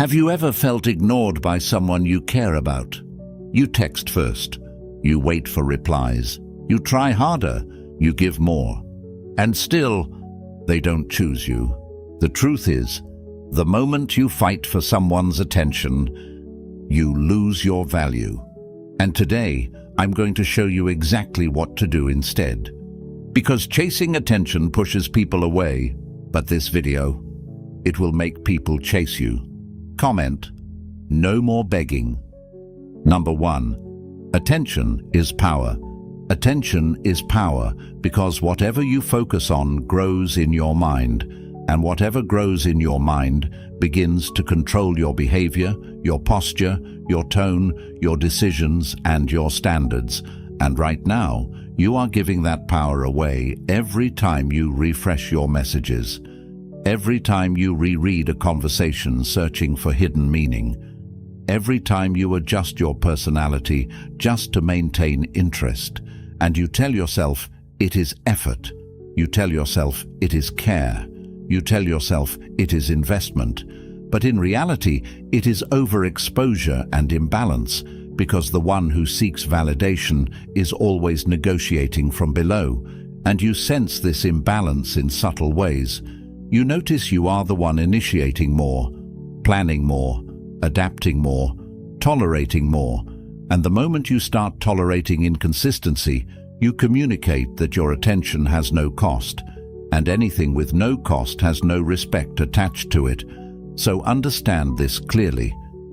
Have you ever felt ignored by someone you care about? You text first, you wait for replies, you try harder, you give more, and still, they don't choose you. The truth is, the moment you fight for someone's attention, you lose your value. And today, I'm going to show you exactly what to do instead. Because chasing attention pushes people away, but this video, it will make people chase you. Comment, no more begging. Number 1, attention is power. Attention is power because whatever you focus on grows in your mind, and whatever grows in your mind begins to control your behavior, your posture, your tone, your decisions, and your standards. And right now, you are giving that power away every time you refresh your messages, every time you reread a conversation searching for hidden meaning, every time you adjust your personality just to maintain interest, and you tell yourself it is effort, you tell yourself it is care, you tell yourself it is investment, but in reality it is overexposure and imbalance, because the one who seeks validation is always negotiating from below, and you sense this imbalance in subtle ways. You notice you are the one initiating more, planning more, adapting more, tolerating more, and the moment you start tolerating inconsistency, you communicate that your attention has no cost, and anything with no cost has no respect attached to it. So understand this clearly.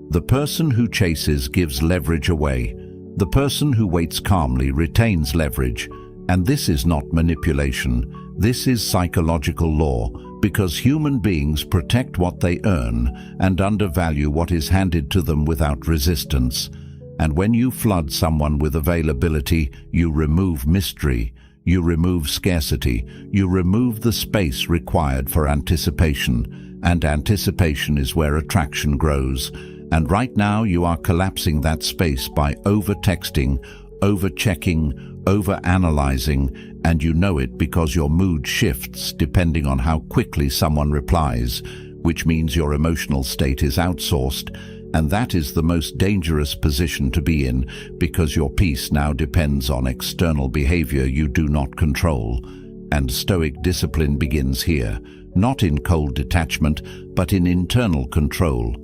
The person who chases gives leverage away. The person who waits calmly retains leverage. And this is not manipulation. This is psychological law, because human beings protect what they earn and undervalue what is handed to them without resistance. And when you flood someone with availability, you remove mystery, you remove scarcity, you remove the space required for anticipation, and anticipation is where attraction grows. And right now you are collapsing that space by over-texting, over-checking, over-analyzing, and you know it because your mood shifts depending on how quickly someone replies, which means your emotional state is outsourced, and that is the most dangerous position to be in, because your peace now depends on external behavior you do not control. And Stoic discipline begins here, not in cold detachment, but in internal control.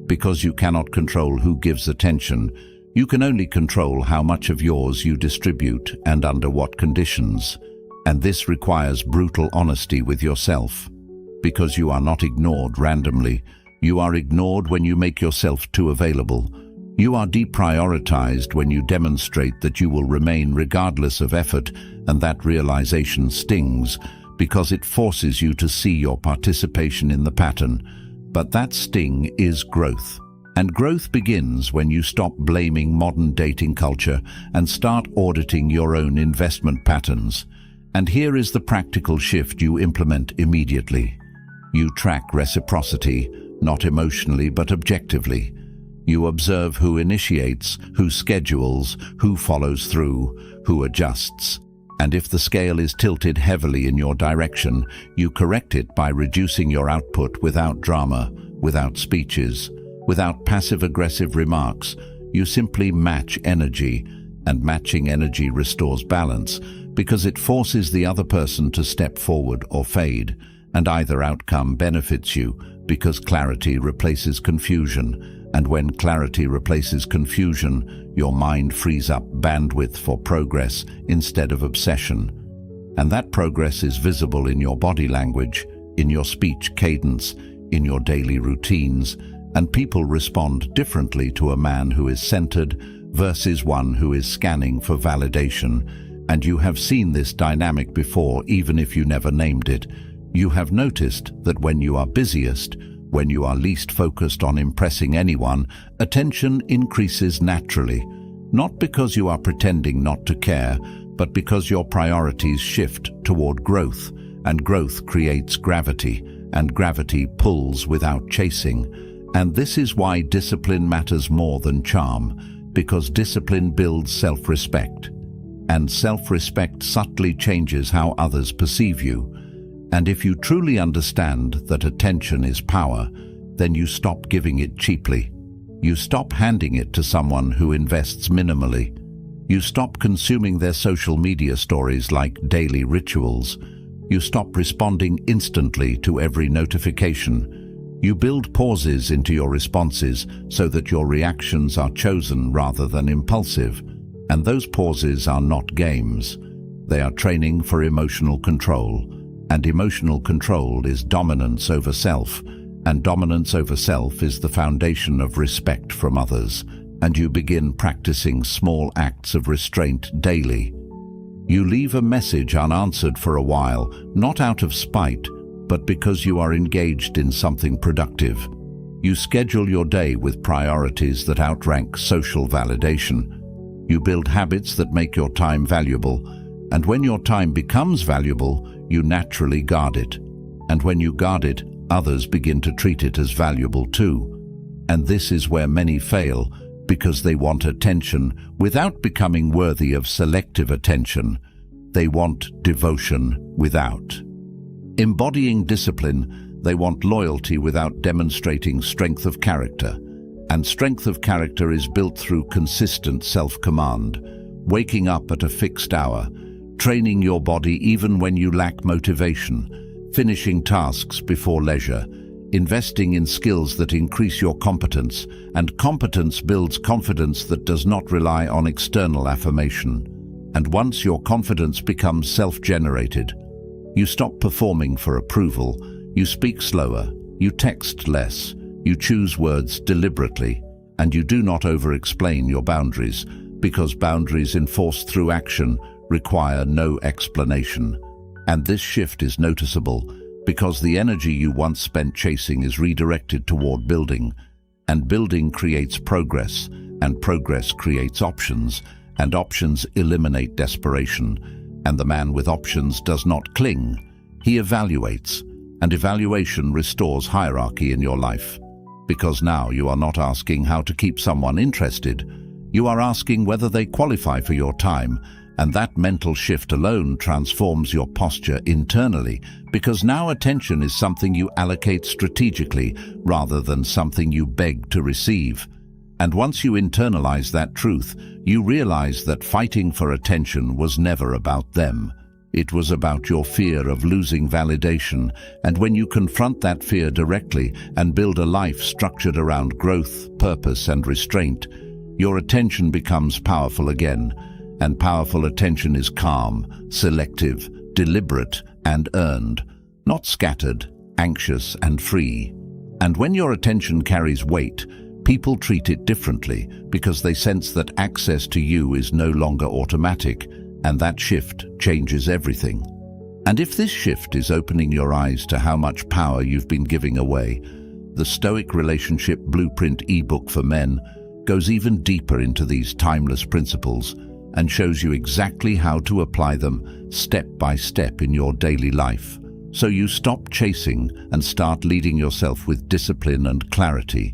Because you cannot control who gives attention, you can only control how much of yours you distribute and under what conditions. And this requires brutal honesty with yourself. Because you are not ignored randomly, you are ignored when you make yourself too available. You are deprioritized when you demonstrate that you will remain regardless of effort, and that realization stings because it forces you to see your participation in the pattern. But that sting is growth. And growth begins when you stop blaming modern dating culture and start auditing your own investment patterns. And here is the practical shift you implement immediately. You track reciprocity, not emotionally but objectively. You observe who initiates, who schedules, who follows through, who adjusts. And if the scale is tilted heavily in your direction, you correct it by reducing your output without drama, without speeches, without passive-aggressive remarks. You simply match energy, and matching energy restores balance because it forces the other person to step forward or fade, and either outcome benefits you because clarity replaces confusion, and when clarity replaces confusion, your mind frees up bandwidth for progress instead of obsession. And that progress is visible in your body language, in your speech cadence, in your daily routines, and people respond differently to a man who is centered versus one who is scanning for validation. And you have seen this dynamic before, even if you never named it. You have noticed that when you are busiest, when you are least focused on impressing anyone, attention increases naturally, not because you are pretending not to care, but because your priorities shift toward growth, and growth creates gravity, and gravity pulls without chasing. And this is why discipline matters more than charm, because discipline builds self-respect. And self-respect subtly changes how others perceive you. And if you truly understand that attention is power, then you stop giving it cheaply. You stop handing it to someone who invests minimally. You stop consuming their social media stories like daily rituals. You stop responding instantly to every notification. You build pauses into your responses so that your reactions are chosen rather than impulsive. And those pauses are not games. They are training for emotional control. And emotional control is dominance over self. And dominance over self is the foundation of respect from others. And you begin practicing small acts of restraint daily. You leave a message unanswered for a while, not out of spite, but because you are engaged in something productive. You schedule your day with priorities that outrank social validation. You build habits that make your time valuable, and when your time becomes valuable, you naturally guard it. And when you guard it, others begin to treat it as valuable too. And this is where many fail, because they want attention without becoming worthy of selective attention. They want devotion without embodying discipline. They want loyalty without demonstrating strength of character. And strength of character is built through consistent self-command, waking up at a fixed hour, training your body even when you lack motivation, finishing tasks before leisure, investing in skills that increase your competence, and competence builds confidence that does not rely on external affirmation. And once your confidence becomes self-generated, you stop performing for approval, you speak slower, you text less, you choose words deliberately, and you do not over-explain your boundaries, because boundaries enforced through action require no explanation. And this shift is noticeable because the energy you once spent chasing is redirected toward building, and building creates progress, and progress creates options, and options eliminate desperation, and the man with options does not cling, he evaluates, and evaluation restores hierarchy in your life. Because now you are not asking how to keep someone interested, you are asking whether they qualify for your time, and that mental shift alone transforms your posture internally, because now attention is something you allocate strategically rather than something you beg to receive. And once you internalize that truth, you realize that fighting for attention was never about them. It was about your fear of losing validation, and when you confront that fear directly and build a life structured around growth, purpose, and restraint, your attention becomes powerful again. And powerful attention is calm, selective, deliberate, and earned, not scattered, anxious, and free. And when your attention carries weight, people treat it differently because they sense that access to you is no longer automatic, and that shift changes everything. And if this shift is opening your eyes to how much power you've been giving away, the Stoic Relationship Blueprint ebook for men goes even deeper into these timeless principles and shows you exactly how to apply them step by step in your daily life, so you stop chasing and start leading yourself with discipline and clarity.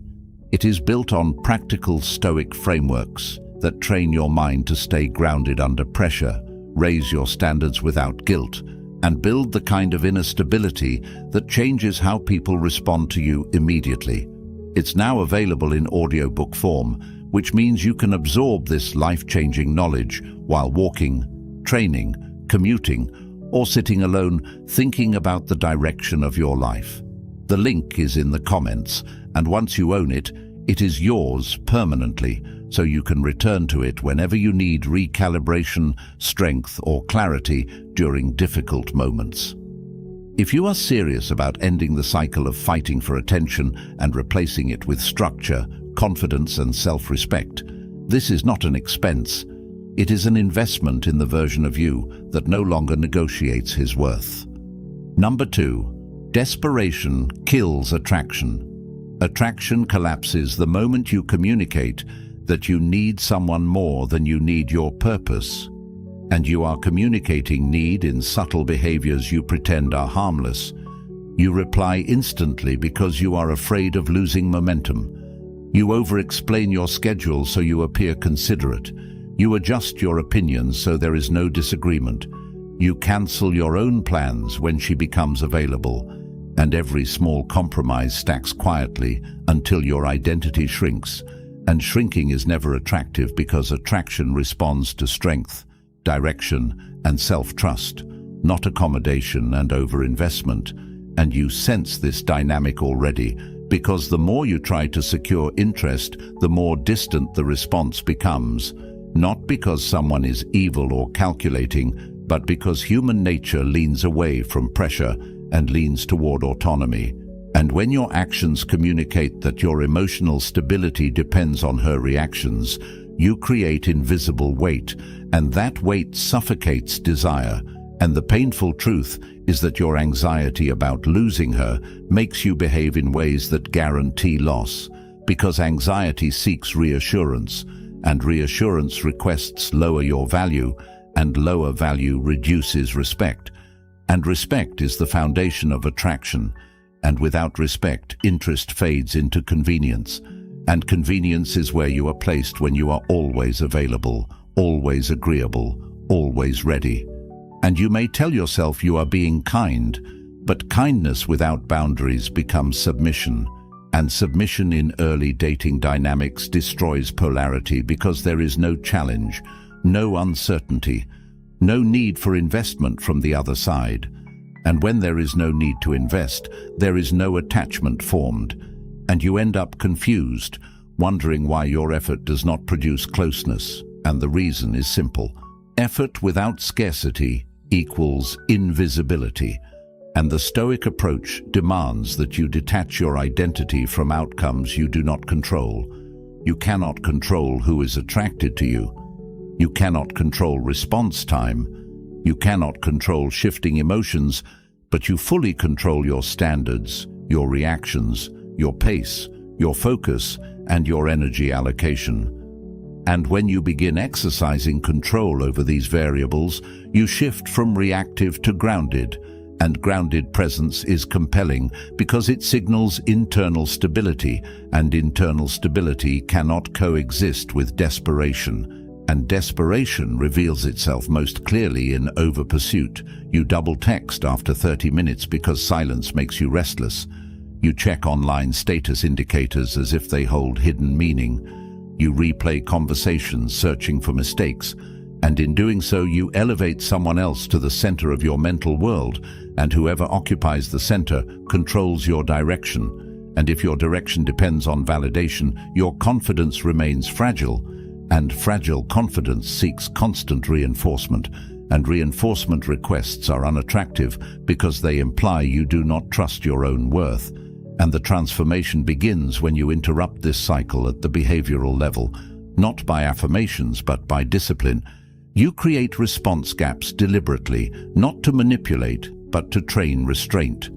It is built on practical Stoic frameworks that train your mind to stay grounded under pressure, raise your standards without guilt, and build the kind of inner stability that changes how people respond to you immediately. It's now available in audiobook form, which means you can absorb this life-changing knowledge while walking, training, commuting, or sitting alone thinking about the direction of your life. The link is in the comments, and once you own it, it is yours permanently, so you can return to it whenever you need recalibration, strength, or clarity during difficult moments. If you are serious about ending the cycle of fighting for attention and replacing it with structure, confidence, and self-respect, this is not an expense. It is an investment in the version of you that no longer negotiates his worth. Number 2, desperation kills attraction. Attraction collapses the moment you communicate that you need someone more than you need your purpose. And you are communicating need in subtle behaviors you pretend are harmless. You reply instantly because you are afraid of losing momentum. You over-explain your schedule so you appear considerate. You adjust your opinions so there is no disagreement. You cancel your own plans when she becomes available. and every small compromise stacks quietly until your identity shrinks. And shrinking is never attractive because attraction responds to strength, direction, and self-trust, not accommodation and overinvestment. And you sense this dynamic already, because the more you try to secure interest, the more distant the response becomes, not because someone is evil or calculating, but because human nature leans away from pressure and leans toward autonomy. And when your actions communicate that your emotional stability depends on her reactions, you create invisible weight, and that weight suffocates desire. And the painful truth is that your anxiety about losing her makes you behave in ways that guarantee loss, because anxiety seeks reassurance, and reassurance requests lower your value, and lower value reduces respect. And respect is the foundation of attraction, and without respect, interest fades into convenience. And convenience is where you are placed when you are always available, always agreeable, always ready. And you may tell yourself you are being kind, but kindness without boundaries becomes submission. And submission in early dating dynamics destroys polarity because there is no challenge, no uncertainty, no need for investment from the other side. And when there is no need to invest, there is no attachment formed. And you end up confused, wondering why your effort does not produce closeness. And the reason is simple. Effort without scarcity equals invisibility. And the Stoic approach demands that you detach your identity from outcomes you do not control. You cannot control who is attracted to you. You cannot control response time. You cannot control shifting emotions, but you fully control your standards, your reactions, your pace, your focus, and your energy allocation. And when you begin exercising control over these variables, you shift from reactive to grounded. And grounded presence is compelling because it signals internal stability, and internal stability cannot coexist with desperation. And desperation reveals itself most clearly in over-pursuit. You double text after 30 minutes because silence makes you restless. You check online status indicators as if they hold hidden meaning. You replay conversations searching for mistakes, and in doing so you elevate someone else to the center of your mental world, and whoever occupies the center controls your direction. And if your direction depends on validation, your confidence remains fragile, and fragile confidence seeks constant reinforcement, and reinforcement requests are unattractive because they imply you do not trust your own worth. And the transformation begins when you interrupt this cycle at the behavioral level, not by affirmations but by discipline. You create response gaps deliberately, not to manipulate, but to train restraint.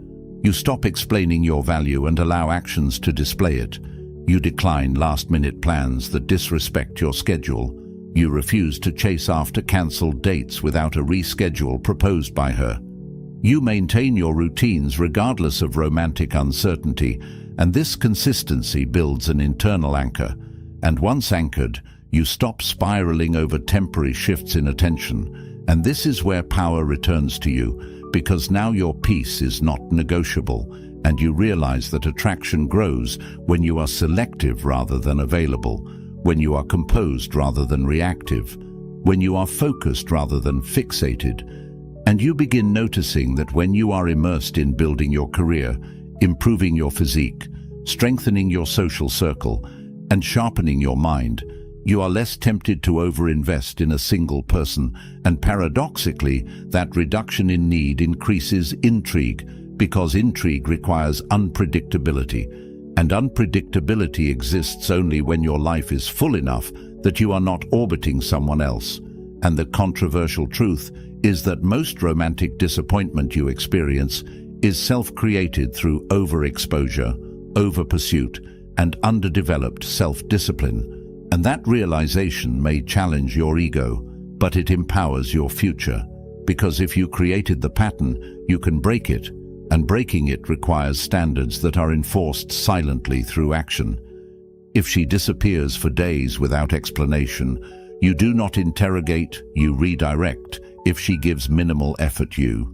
You stop explaining your value and allow actions to display it. You decline last-minute plans that disrespect your schedule. You refuse to chase after cancelled dates without a reschedule proposed by her. You maintain your routines regardless of romantic uncertainty, and this consistency builds an internal anchor. And once anchored, you stop spiraling over temporary shifts in attention. And this is where power returns to you, because now your peace is not negotiable, and you realize that attraction grows when you are selective rather than available, when you are composed rather than reactive, when you are focused rather than fixated. And you begin noticing that when you are immersed in building your career, improving your physique, strengthening your social circle, and sharpening your mind, you are less tempted to overinvest in a single person. And paradoxically, that reduction in need increases intrigue, because intrigue requires unpredictability. And unpredictability exists only when your life is full enough that you are not orbiting someone else. And the controversial truth is that most romantic disappointment you experience is self-created through overexposure, over-pursuit, and underdeveloped self-discipline. And that realization may challenge your ego, but it empowers your future. Because if you created the pattern, you can break it, and breaking it requires standards that are enforced silently through action. If she disappears for days without explanation, you do not interrogate, you redirect. If she gives minimal effort, you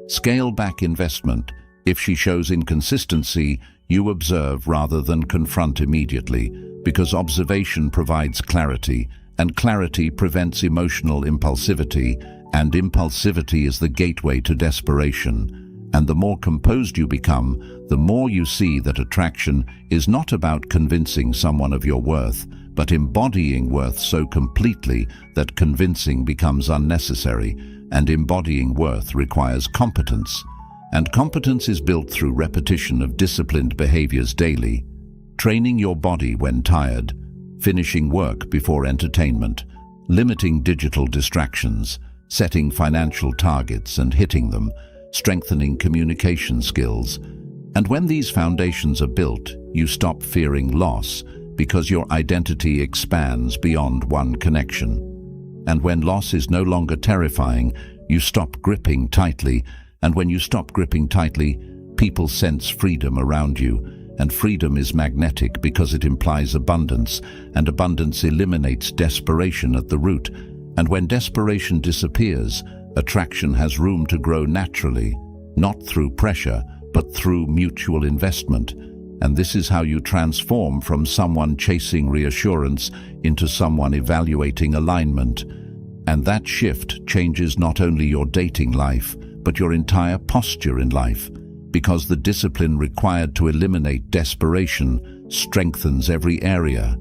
scale back investment, If she shows inconsistency, you observe rather than confront immediately, because observation provides clarity, and clarity prevents emotional impulsivity, and impulsivity is the gateway to desperation. And the more composed you become, the more you see that attraction is not about convincing someone of your worth, but embodying worth so completely that convincing becomes unnecessary, and embodying worth requires competence. And competence is built through repetition of disciplined behaviors daily, training your body when tired, finishing work before entertainment, limiting digital distractions, setting financial targets and hitting them, strengthening communication skills. And when these foundations are built, you stop fearing loss because your identity expands beyond one connection. And when loss is no longer terrifying, you stop gripping tightly, and when you stop gripping tightly, people sense freedom around you, and freedom is magnetic because it implies abundance, and abundance eliminates desperation at the root. And when desperation disappears, attraction has room to grow naturally, not through pressure, but through mutual investment. And this is how you transform from someone chasing reassurance into someone evaluating alignment. And that shift changes not only your dating life, but your entire posture in life, because the discipline required to eliminate desperation strengthens every area.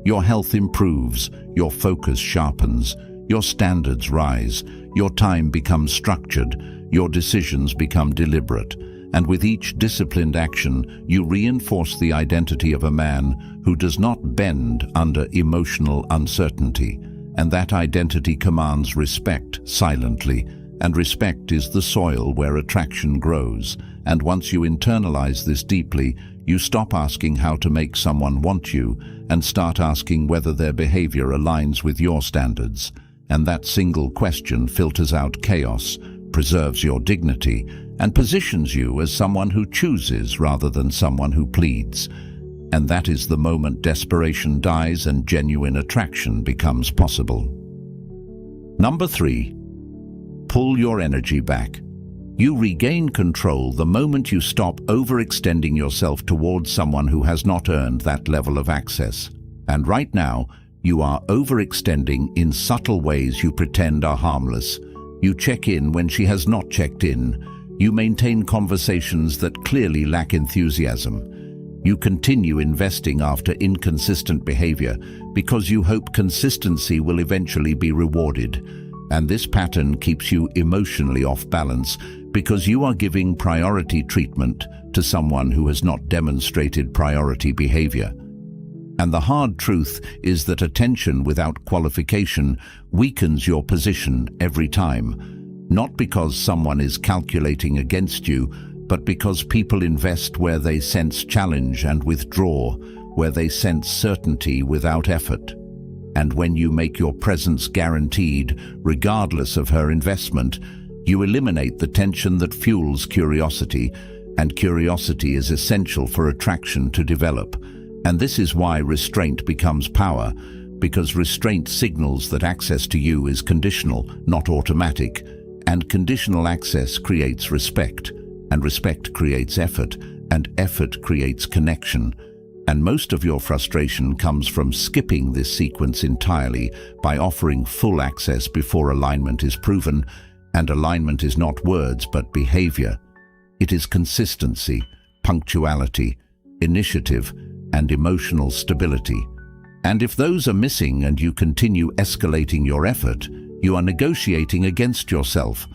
Your health improves, your focus sharpens, your standards rise, your time becomes structured, your decisions become deliberate. And with each disciplined action, you reinforce the identity of a man who does not bend under emotional uncertainty. And that identity commands respect silently, and respect is the soil where attraction grows. And once you internalize this deeply, you stop asking how to make someone want you and start asking whether their behavior aligns with your standards. And that single question filters out chaos, preserves your dignity, and positions you as someone who chooses rather than someone who pleads. And that is the moment desperation dies and genuine attraction becomes possible. Number 3. Pull your energy back. You regain control the moment you stop overextending yourself towards someone who has not earned that level of access. And right now, you are overextending in subtle ways you pretend are harmless. You check in when she has not checked in. You maintain conversations that clearly lack enthusiasm. You continue investing after inconsistent behavior because you hope consistency will eventually be rewarded. And this pattern keeps you emotionally off balance because you are giving priority treatment to someone who has not demonstrated priority behavior. And the hard truth is that attention without qualification weakens your position every time, not because someone is calculating against you, but because people invest where they sense challenge and withdraw, where they sense certainty without effort. And when you make your presence guaranteed, regardless of her investment, you eliminate the tension that fuels curiosity, and curiosity is essential for attraction to develop. And this is why restraint becomes power, because restraint signals that access to you is conditional, not automatic, and conditional access creates respect, and respect creates effort, and effort creates connection. And most of your frustration comes from skipping this sequence entirely by offering full access before alignment is proven. And alignment is not words but behavior. It is consistency, punctuality, initiative, and emotional stability. And if those are missing and you continue escalating your effort, you are negotiating against yourself.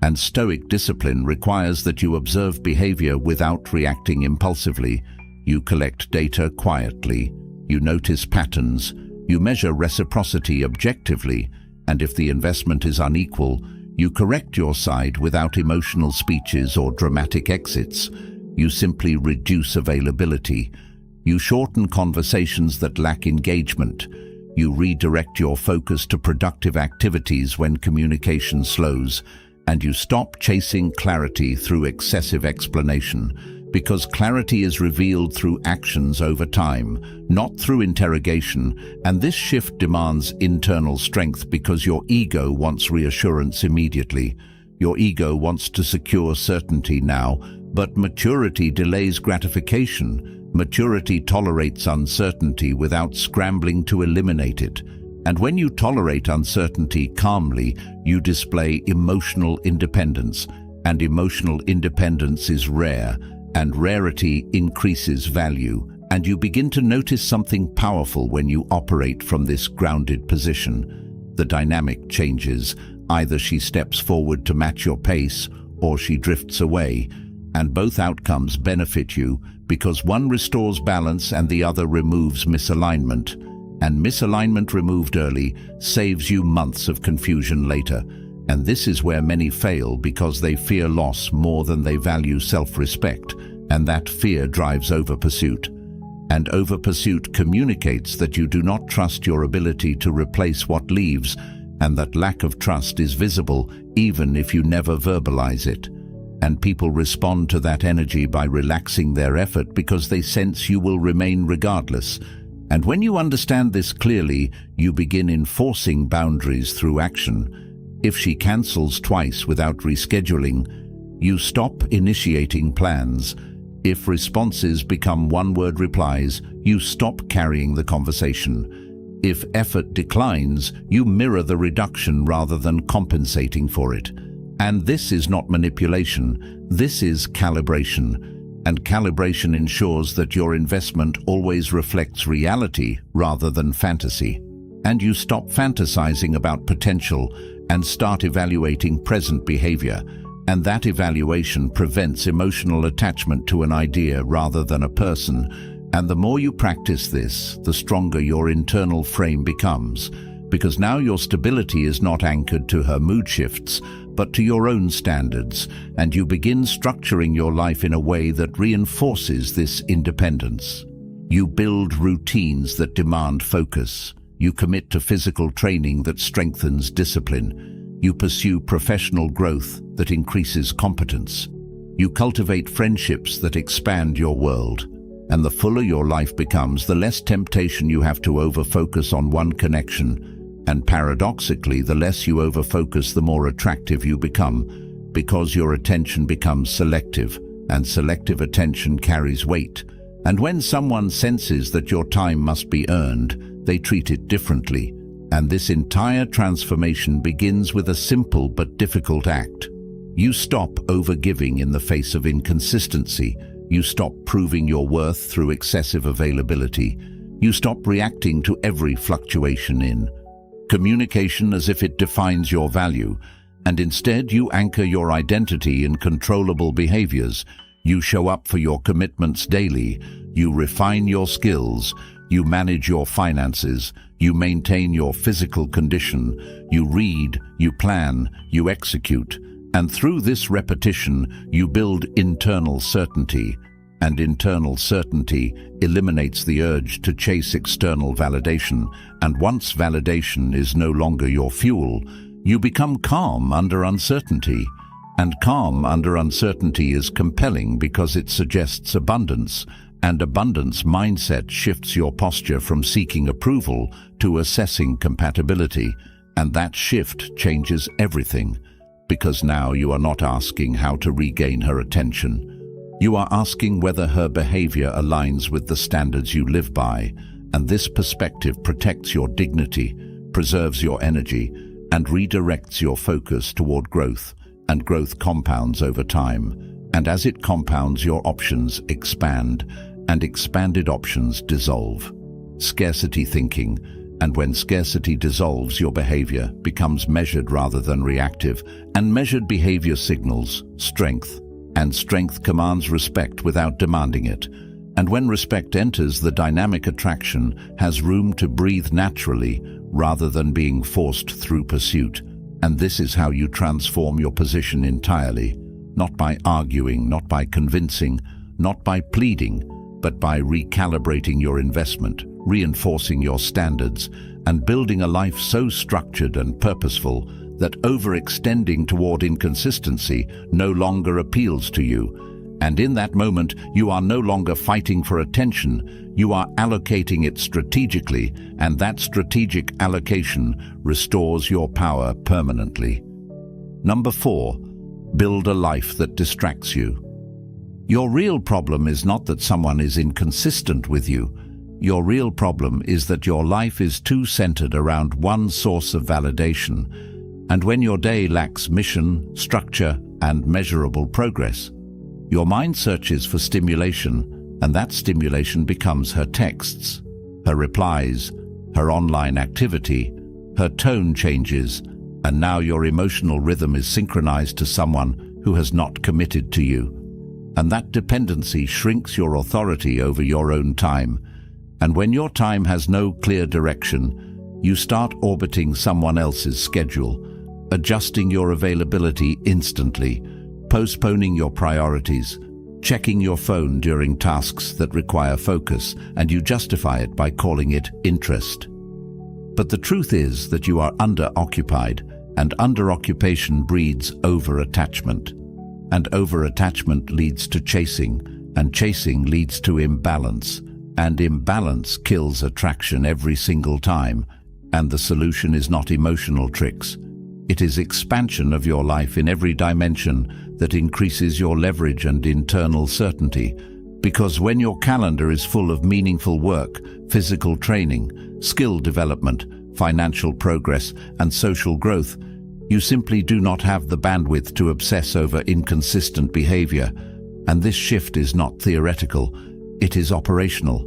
And Stoic discipline requires that you observe behavior without reacting impulsively. You collect data quietly, you notice patterns, you measure reciprocity objectively, and if the investment is unequal, you correct your side without emotional speeches or dramatic exits. You simply reduce availability. You shorten conversations that lack engagement. You redirect your focus to productive activities when communication slows, and you stop chasing clarity through excessive explanation. Because clarity is revealed through actions over time, not through interrogation, and this shift demands internal strength because your ego wants reassurance immediately. Your ego wants to secure certainty now, But maturity delays gratification. Maturity tolerates uncertainty without scrambling to eliminate it. And when you tolerate uncertainty calmly, you display emotional independence. And emotional independence is rare, and rarity increases value. And you begin to notice something powerful when you operate from this grounded position. The dynamic changes. Either she steps forward to match your pace, or she drifts away. And both outcomes benefit you, because one restores balance and the other removes misalignment. And misalignment removed early saves you months of confusion later. And this is where many fail, because they fear loss more than they value self-respect, and that fear drives over-pursuit. And over-pursuit communicates that you do not trust your ability to replace what leaves, and that lack of trust is visible even if you never verbalize it. And people respond to that energy by relaxing their effort because they sense you will remain regardless. And when you understand this clearly, you begin enforcing boundaries through action. If she cancels twice without rescheduling, you stop initiating plans. If responses become one-word replies, you stop carrying the conversation. If effort declines, you mirror the reduction rather than compensating for it. And this is not manipulation, this is calibration. And calibration ensures that your investment always reflects reality rather than fantasy. And you stop fantasizing about potential and start evaluating present behavior. And that evaluation prevents emotional attachment to an idea rather than a person. And the more you practice this, the stronger your internal frame becomes. Because now your stability is not anchored to her mood shifts, but to your own standards, and you begin structuring your life in a way that reinforces this independence. You build routines that demand focus. You commit to physical training that strengthens discipline. You pursue professional growth that increases competence. You cultivate friendships that expand your world. And the fuller your life becomes, the less temptation you have to over-focus on one connection. And paradoxically, the less you over-focus, the more attractive you become, because your attention becomes selective, and selective attention carries weight. And when someone senses that your time must be earned, they treat it differently. And this entire transformation begins with a simple but difficult act. You stop overgiving in the face of inconsistency. You stop proving your worth through excessive availability. You stop reacting to every fluctuation in communication as if it defines your value, and instead you anchor your identity in controllable behaviors. You show up for your commitments daily. You refine your skills. You manage your finances. You maintain your physical condition. You read, you plan, you execute. And through this repetition, you build internal certainty. And internal certainty eliminates the urge to chase external validation. And once validation is no longer your fuel, you become calm under uncertainty. And calm under uncertainty is compelling because it suggests abundance. And abundance mindset shifts your posture from seeking approval to assessing compatibility. And that shift changes everything. Because now you are not asking how to regain her attention. You are asking whether her behavior aligns with the standards you live by, and this perspective protects your dignity, preserves your energy, and redirects your focus toward growth, and growth compounds over time. And as it compounds, your options expand, and expanded options dissolve. Scarcity thinking, and when scarcity dissolves, your behavior becomes measured rather than reactive, and measured behavior signals strength. And strength commands respect without demanding it. And when respect enters, the dynamic attraction has room to breathe naturally rather than being forced through pursuit. And this is how you transform your position entirely, not by arguing, not by convincing, not by pleading, but by recalibrating your investment, reinforcing your standards, and building a life so structured and purposeful that overextending toward inconsistency no longer appeals to you. And in that moment, you are no longer fighting for attention, you are allocating it strategically, and that strategic allocation restores your power permanently. Number 4, build a life that distracts you. Your real problem is not that someone is inconsistent with you. Your real problem is that your life is too centered around one source of validation, and when your day lacks mission, structure, and measurable progress, your mind searches for stimulation, and that stimulation becomes her texts, her replies, her online activity. Her tone changes, and now your emotional rhythm is synchronized to someone who has not committed to you. And that dependency shrinks your authority over your own time. And when your time has no clear direction, you start orbiting someone else's schedule, adjusting your availability instantly, postponing your priorities, checking your phone during tasks that require focus, and you justify it by calling it interest. But the truth is that you are under-occupied, and under-occupation breeds over-attachment. And over-attachment leads to chasing, and chasing leads to imbalance. And imbalance kills attraction every single time. And the solution is not emotional tricks. It is expansion of your life in every dimension that increases your leverage and internal certainty. Because when your calendar is full of meaningful work, physical training, skill development, financial progress, and social growth, you simply do not have the bandwidth to obsess over inconsistent behavior. And this shift is not theoretical, it is operational.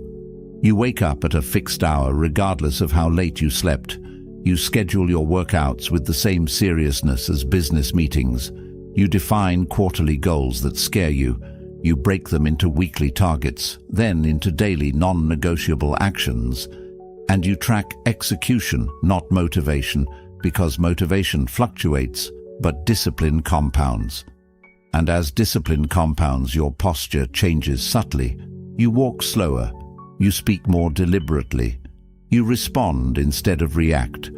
You wake up at a fixed hour regardless of how late you slept. You schedule your workouts with the same seriousness as business meetings. You define quarterly goals that scare you. You break them into weekly targets, then into daily non-negotiable actions. And you track execution, not motivation, because motivation fluctuates, but discipline compounds. And as discipline compounds, your posture changes subtly. You walk slower. You speak more deliberately. You respond instead of react.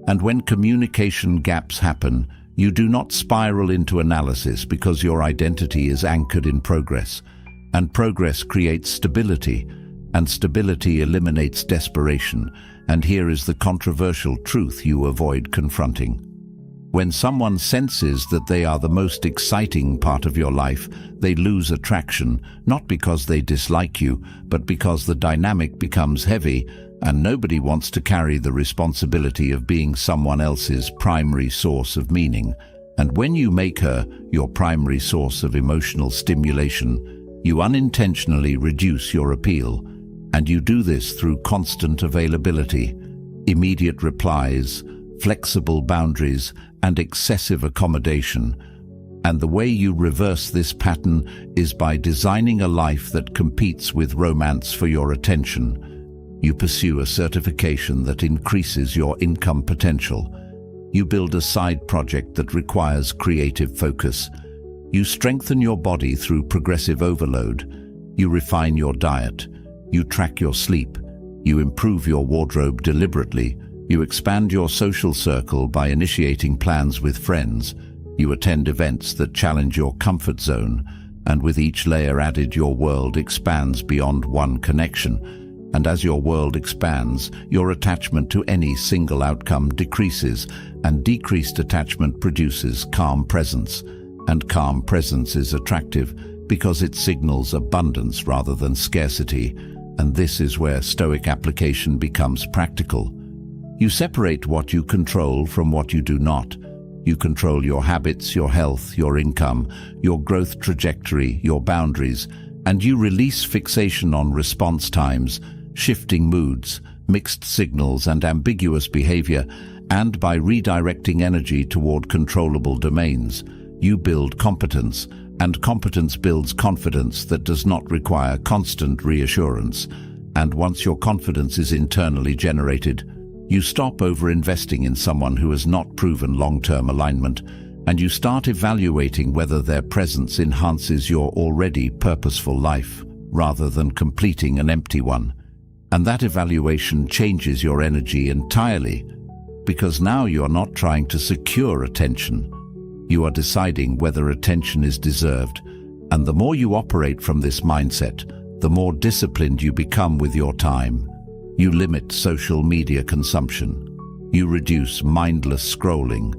And when communication gaps happen, you do not spiral into analysis because your identity is anchored in progress. And progress creates stability, and stability eliminates desperation. And here is the controversial truth you avoid confronting. When someone senses that they are the most exciting part of your life, they lose attraction, not because they dislike you, but because the dynamic becomes heavy, and nobody wants to carry the responsibility of being someone else's primary source of meaning. And when you make her your primary source of emotional stimulation, you unintentionally reduce your appeal. And you do this through constant availability, immediate replies, flexible boundaries, and excessive accommodation. And the way you reverse this pattern is by designing a life that competes with romance for your attention. You pursue a certification that increases your income potential. You build a side project that requires creative focus. You strengthen your body through progressive overload. You refine your diet. You track your sleep. You improve your wardrobe deliberately. You expand your social circle by initiating plans with friends. You attend events that challenge your comfort zone. And with each layer added, your world expands beyond one connection. And as your world expands, your attachment to any single outcome decreases, and decreased attachment produces calm presence. And calm presence is attractive because it signals abundance rather than scarcity. And this is where Stoic application becomes practical. You separate what you control from what you do not. You control your habits, your health, your income, your growth trajectory, your boundaries, and you release fixation on response times, shifting moods, mixed signals, and ambiguous behavior, and by redirecting energy toward controllable domains, you build competence, and competence builds confidence that does not require constant reassurance. And once your confidence is internally generated, you stop over-investing in someone who has not proven long-term alignment, and you start evaluating whether their presence enhances your already purposeful life, rather than completing an empty one. And that evaluation changes your energy entirely, because now you are not trying to secure attention. You are deciding whether attention is deserved, and the more you operate from this mindset, the more disciplined you become with your time. You limit social media consumption. You reduce mindless scrolling.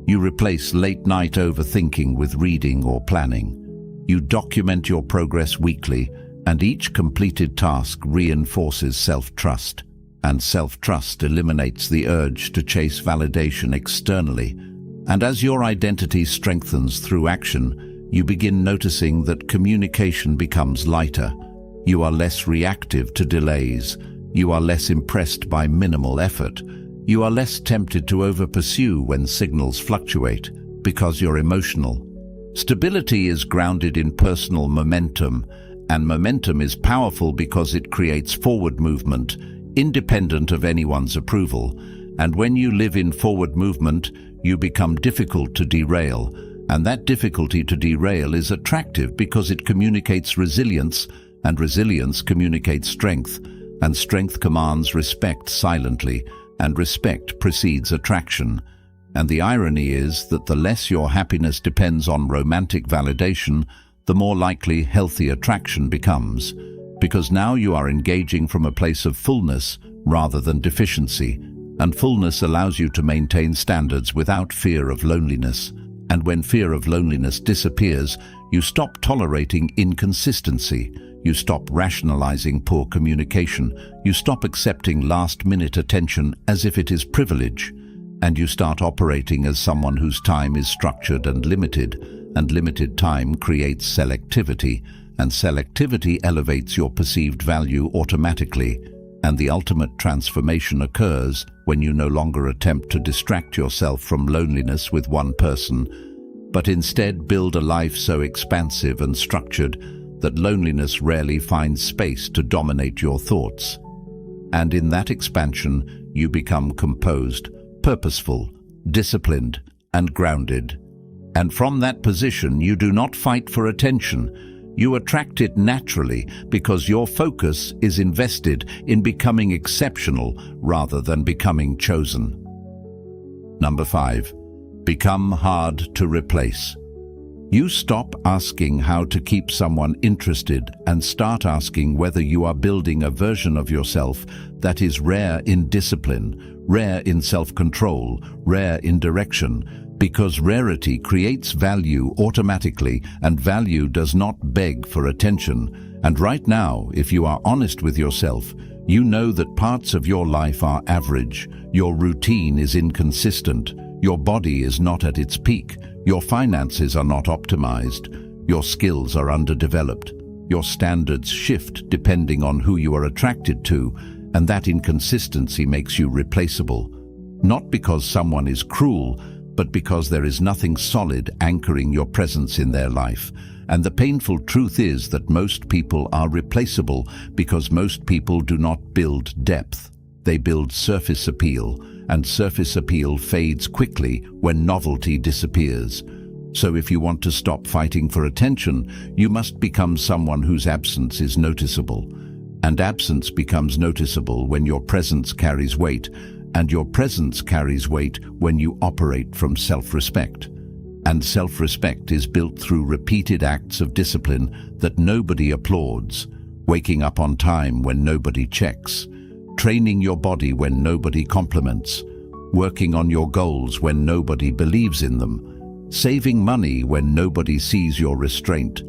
You replace late-night overthinking with reading or planning. You document your progress weekly, and each completed task reinforces self-trust. And self-trust eliminates the urge to chase validation externally. And as your identity strengthens through action, you begin noticing that communication becomes lighter. You are less reactive to delays. You are less impressed by minimal effort. You are less tempted to over-pursue when signals fluctuate, because you're emotional. Stability is grounded in personal momentum, and momentum is powerful because it creates forward movement, independent of anyone's approval. And when you live in forward movement, you become difficult to derail. And that difficulty to derail is attractive because it communicates resilience, and resilience communicates strength, and strength commands respect silently, and respect precedes attraction. And the irony is that the less your happiness depends on romantic validation, the more likely healthy attraction becomes, because now you are engaging from a place of fullness rather than deficiency, and fullness allows you to maintain standards without fear of loneliness. And when fear of loneliness disappears, you stop tolerating inconsistency. You stop rationalizing poor communication. You stop accepting last-minute attention as if it is privilege. And you start operating as someone whose time is structured and limited time creates selectivity, and selectivity elevates your perceived value automatically. And the ultimate transformation occurs when you no longer attempt to distract yourself from loneliness with one person, but instead build a life so expansive and structured that loneliness rarely finds space to dominate your thoughts. And in that expansion, you become composed, purposeful, disciplined, and grounded. And from that position, you do not fight for attention. You attract it naturally because your focus is invested in becoming exceptional rather than becoming chosen. Number 5. Become hard to replace. You stop asking how to keep someone interested and start asking whether you are building a version of yourself that is rare in discipline, rare in self-control, rare in direction, because rarity creates value automatically, and value does not beg for attention. And right now, if you are honest with yourself, you know that parts of your life are average, your routine is inconsistent, your body is not at its peak, your finances are not optimized, your skills are underdeveloped, your standards shift depending on who you are attracted to, and that inconsistency makes you replaceable. Not because someone is cruel, but because there is nothing solid anchoring your presence in their life. And the painful truth is that most people are replaceable because most people do not build depth. They build surface appeal, and surface appeal fades quickly when novelty disappears. So if you want to stop fighting for attention, you must become someone whose absence is noticeable. And absence becomes noticeable when your presence carries weight, and your presence carries weight when you operate from self-respect. And self-respect is built through repeated acts of discipline that nobody applauds, waking up on time when nobody checks, training your body when nobody compliments, working on your goals when nobody believes in them, saving money when nobody sees your restraint,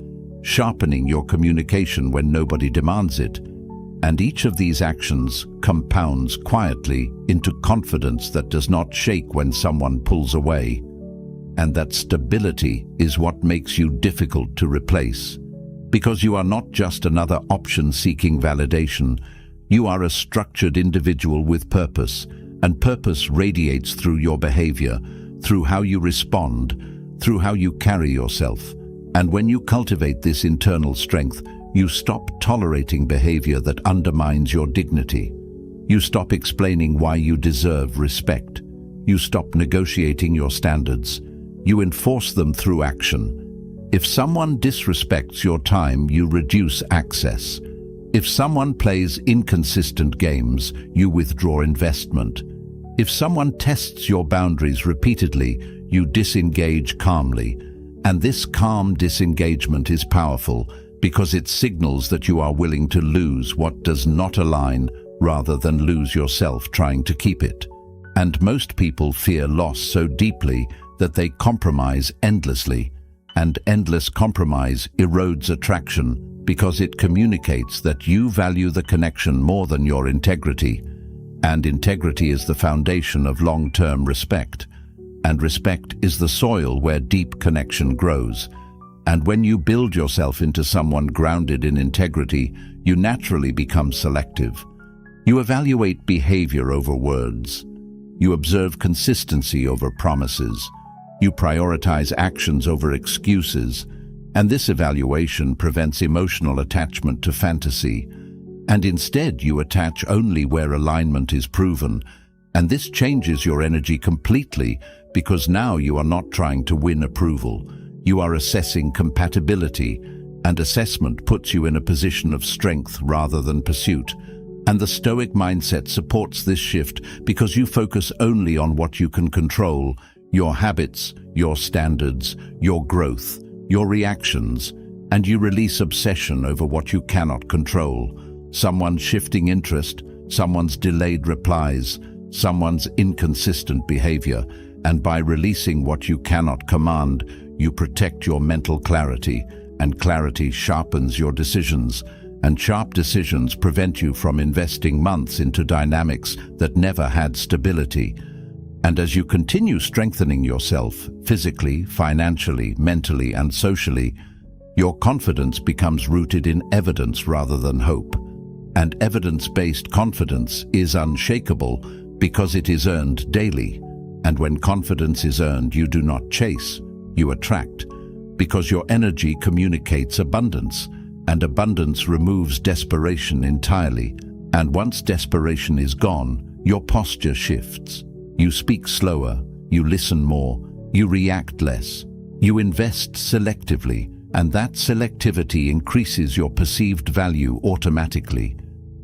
sharpening your communication when nobody demands it. And each of these actions compounds quietly into confidence that does not shake when someone pulls away. And that stability is what makes you difficult to replace. Because you are not just another option seeking validation, you are a structured individual with purpose, and purpose radiates through your behavior, through how you respond, through how you carry yourself. And when you cultivate this internal strength, you stop tolerating behavior that undermines your dignity. You stop explaining why you deserve respect. You stop negotiating your standards. You enforce them through action. If someone disrespects your time, you reduce access. If someone plays inconsistent games, you withdraw investment. If someone tests your boundaries repeatedly, you disengage calmly. And this calm disengagement is powerful because it signals that you are willing to lose what does not align rather than lose yourself trying to keep it. And most people fear loss so deeply that they compromise endlessly. and endless compromise erodes attraction because it communicates that you value the connection more than your integrity. And integrity is the foundation of long-term respect. And respect is the soil where deep connection grows. And when you build yourself into someone grounded in integrity, you naturally become selective. You evaluate behavior over words. You observe consistency over promises. You prioritize actions over excuses. And this evaluation prevents emotional attachment to fantasy. And instead you attach only where alignment is proven. And this changes your energy completely, because now you are not trying to win approval. You are assessing compatibility, and assessment puts you in a position of strength rather than pursuit. And the Stoic mindset supports this shift because you focus only on what you can control: your habits, your standards, your growth, your reactions, and you release obsession over what you cannot control. Someone's shifting interest, someone's delayed replies, someone's inconsistent behavior. And by releasing what you cannot command, you protect your mental clarity, and clarity sharpens your decisions. And sharp decisions prevent you from investing months into dynamics that never had stability. And as you continue strengthening yourself, physically, financially, mentally, and socially, your confidence becomes rooted in evidence rather than hope. And evidence-based confidence is unshakable because it is earned daily. And when confidence is earned, you do not chase, you attract, because your energy communicates abundance, and abundance removes desperation entirely. And once desperation is gone, your posture shifts. You speak slower, you listen more, you react less, you invest selectively, and that selectivity increases your perceived value automatically.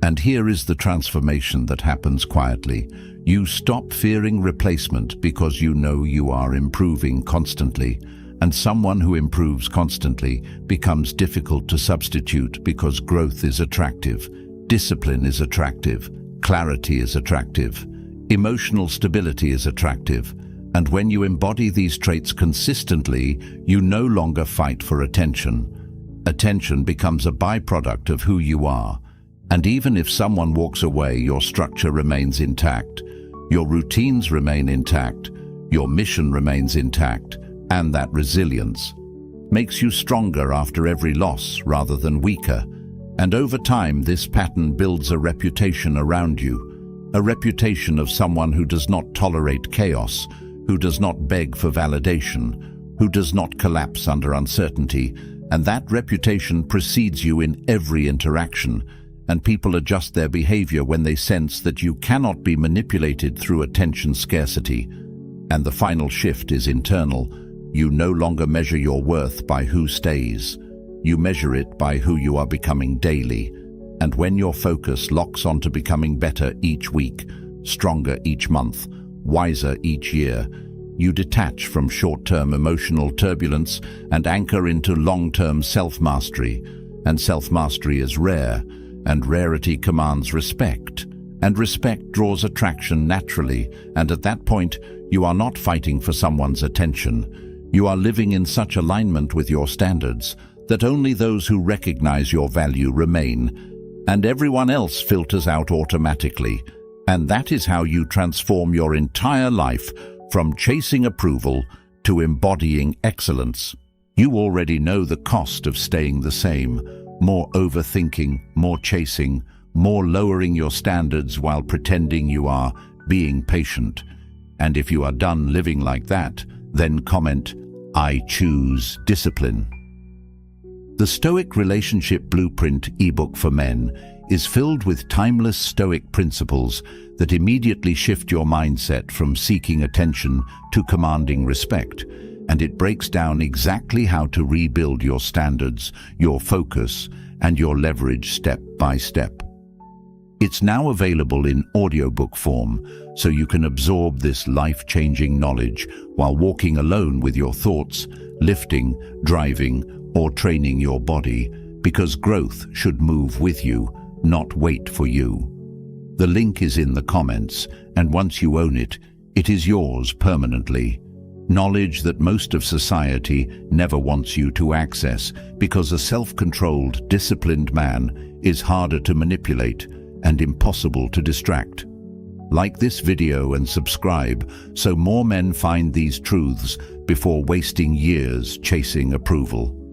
And here is the transformation that happens quietly. You stop fearing replacement because you know you are improving constantly. And someone who improves constantly becomes difficult to substitute because growth is attractive, discipline is attractive, clarity is attractive, emotional stability is attractive. And when you embody these traits consistently, you no longer fight for attention. Attention becomes a byproduct of who you are. And even if someone walks away, your structure remains intact. Your routines remain intact, your mission remains intact, and that resilience makes you stronger after every loss rather than weaker. And over time, this pattern builds a reputation around you, a reputation of someone who does not tolerate chaos, who does not beg for validation, who does not collapse under uncertainty, and that reputation precedes you in every interaction. And people adjust their behavior when they sense that you cannot be manipulated through attention scarcity. And the final shift is internal. You no longer measure your worth by who stays. You measure it by who you are becoming daily. And when your focus locks onto becoming better each week, stronger each month, wiser each year, you detach from short-term emotional turbulence and anchor into long-term self-mastery. And self-mastery is rare. And rarity commands respect, and respect draws attraction naturally, and at that point, you are not fighting for someone's attention. You are living in such alignment with your standards that only those who recognize your value remain, and everyone else filters out automatically. And that is how you transform your entire life from chasing approval to embodying excellence. You already know the cost of staying the same. More overthinking, more chasing, more lowering your standards while pretending you are being patient. And if you are done living like that, then comment, "I choose discipline." The Stoic Relationship Blueprint ebook for men is filled with timeless Stoic principles that immediately shift your mindset from seeking attention to commanding respect. And it breaks down exactly how to rebuild your standards, your focus, and your leverage step by step. It's now available in audiobook form, so you can absorb this life-changing knowledge while walking alone with your thoughts, lifting, driving, or training your body, because growth should move with you, not wait for you. The link is in the comments, and once you own it, it is yours permanently. Knowledge that most of society never wants you to access because a self-controlled, disciplined man is harder to manipulate and impossible to distract. Like this video and subscribe so more men find these truths before wasting years chasing approval.